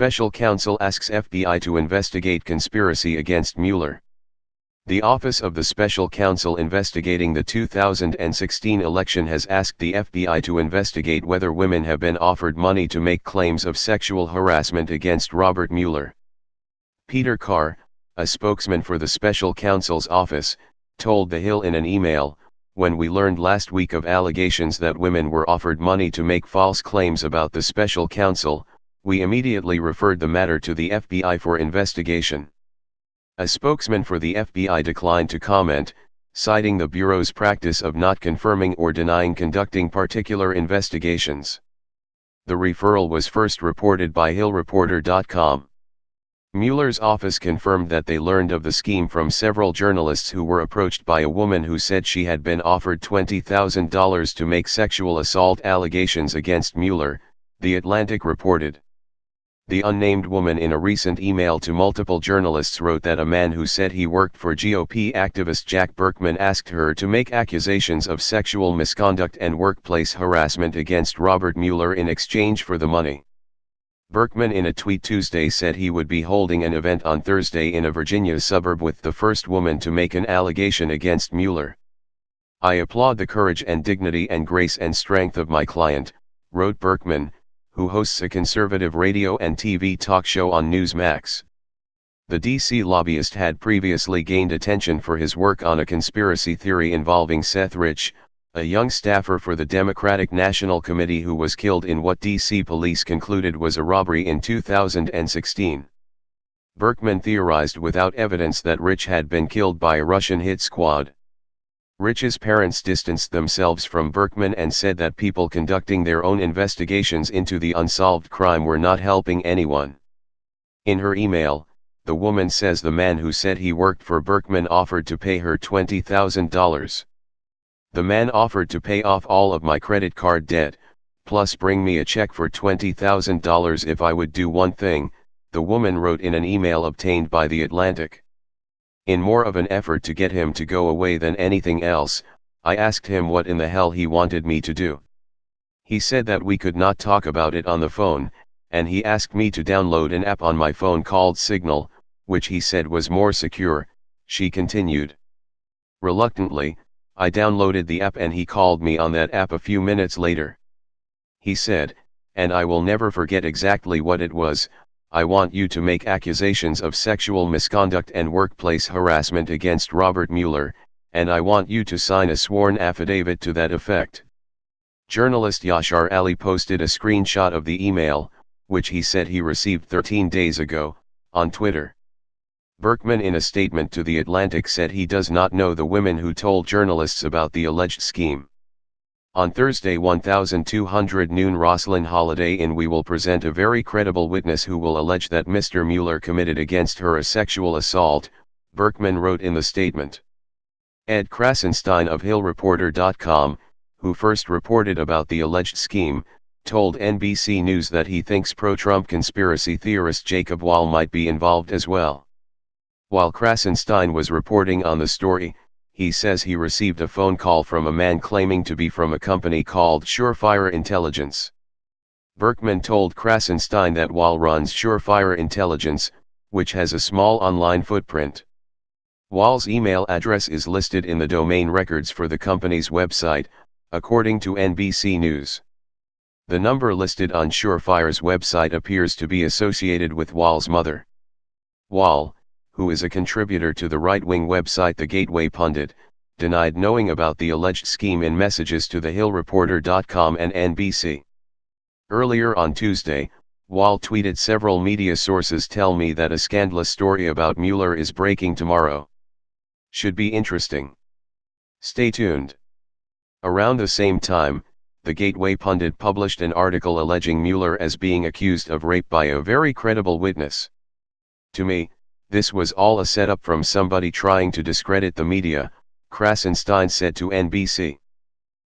Special counsel asks FBI to investigate conspiracy against Mueller. The Office of the Special Counsel investigating the 2016 election has asked the FBI to investigate whether women have been offered money to make claims of sexual harassment against Robert Mueller. Peter Carr, a spokesman for the Special Counsel's office, told The Hill in an email, "When we learned last week of allegations that women were offered money to make false claims about the Special Counsel, we immediately referred the matter to the FBI for investigation." A spokesman for the FBI declined to comment, citing the Bureau's practice of not confirming or denying conducting particular investigations. The referral was first reported by HillReporter.com. Mueller's office confirmed that they learned of the scheme from several journalists who were approached by a woman who said she had been offered $20,000 to make sexual assault allegations against Mueller, The Atlantic reported. The unnamed woman in a recent email to multiple journalists wrote that a man who said he worked for GOP activist Jack Berkman asked her to make accusations of sexual misconduct and workplace harassment against Robert Mueller in exchange for the money. Berkman in a tweet Tuesday said he would be holding an event on Thursday in a Virginia suburb with the first woman to make an allegation against Mueller. "I applaud the courage and dignity and grace and strength of my client," wrote Berkman, who hosts a conservative radio and TV talk show on Newsmax. The D.C. lobbyist had previously gained attention for his work on a conspiracy theory involving Seth Rich, a young staffer for the Democratic National Committee who was killed in what D.C. police concluded was a robbery in 2016. Berkman theorized without evidence that Rich had been killed by a Russian hit squad. Rich's parents distanced themselves from Berkman and said that people conducting their own investigations into the unsolved crime were not helping anyone. In her email, the woman says the man who said he worked for Berkman offered to pay her $20,000. "The man offered to pay off all of my credit card debt, plus bring me a check for $20,000 if I would do one thing," the woman wrote in an email obtained by The Atlantic. "In more of an effort to get him to go away than anything else, I asked him what in the hell he wanted me to do. He said that we could not talk about it on the phone, and he asked me to download an app on my phone called Signal, which he said was more secure," she continued. "Reluctantly, I downloaded the app and he called me on that app a few minutes later. He said, and I will never forget exactly what it was, 'I want you to make accusations of sexual misconduct and workplace harassment against Robert Mueller, and I want you to sign a sworn affidavit to that effect.'" Journalist Yashar Ali posted a screenshot of the email, which he said he received 13 days ago, on Twitter. Berkman in a statement to The Atlantic said he does not know the women who told journalists about the alleged scheme. On Thursday 1200 noon Roslyn Holiday Inn, "We will present a very credible witness who will allege that Mr. Mueller committed against her a sexual assault," Berkman wrote in the statement. Ed Krasenstein of HillReporter.com, who first reported about the alleged scheme, told NBC News that he thinks pro-Trump conspiracy theorist Jacob Wall might be involved as well. While Krasenstein was reporting on the story, he says he received a phone call from a man claiming to be from a company called Surefire Intelligence. Berkman told Krasenstein that Wall runs Surefire Intelligence, which has a small online footprint. Wall's email address is listed in the domain records for the company's website, according to NBC News. The number listed on Surefire's website appears to be associated with Wall's mother. Wall, who is a contributor to the right-wing website The Gateway Pundit, denied knowing about the alleged scheme in messages to TheHillReporter.com and NBC. Earlier on Tuesday, Wall tweeted, "Several media sources tell me that a scandalous story about Mueller is breaking tomorrow. Should be interesting. Stay tuned." Around the same time, The Gateway Pundit published an article alleging Mueller as being accused of rape by a very credible witness. "To me, this was all a setup from somebody trying to discredit the media," Krasenstein said to NBC.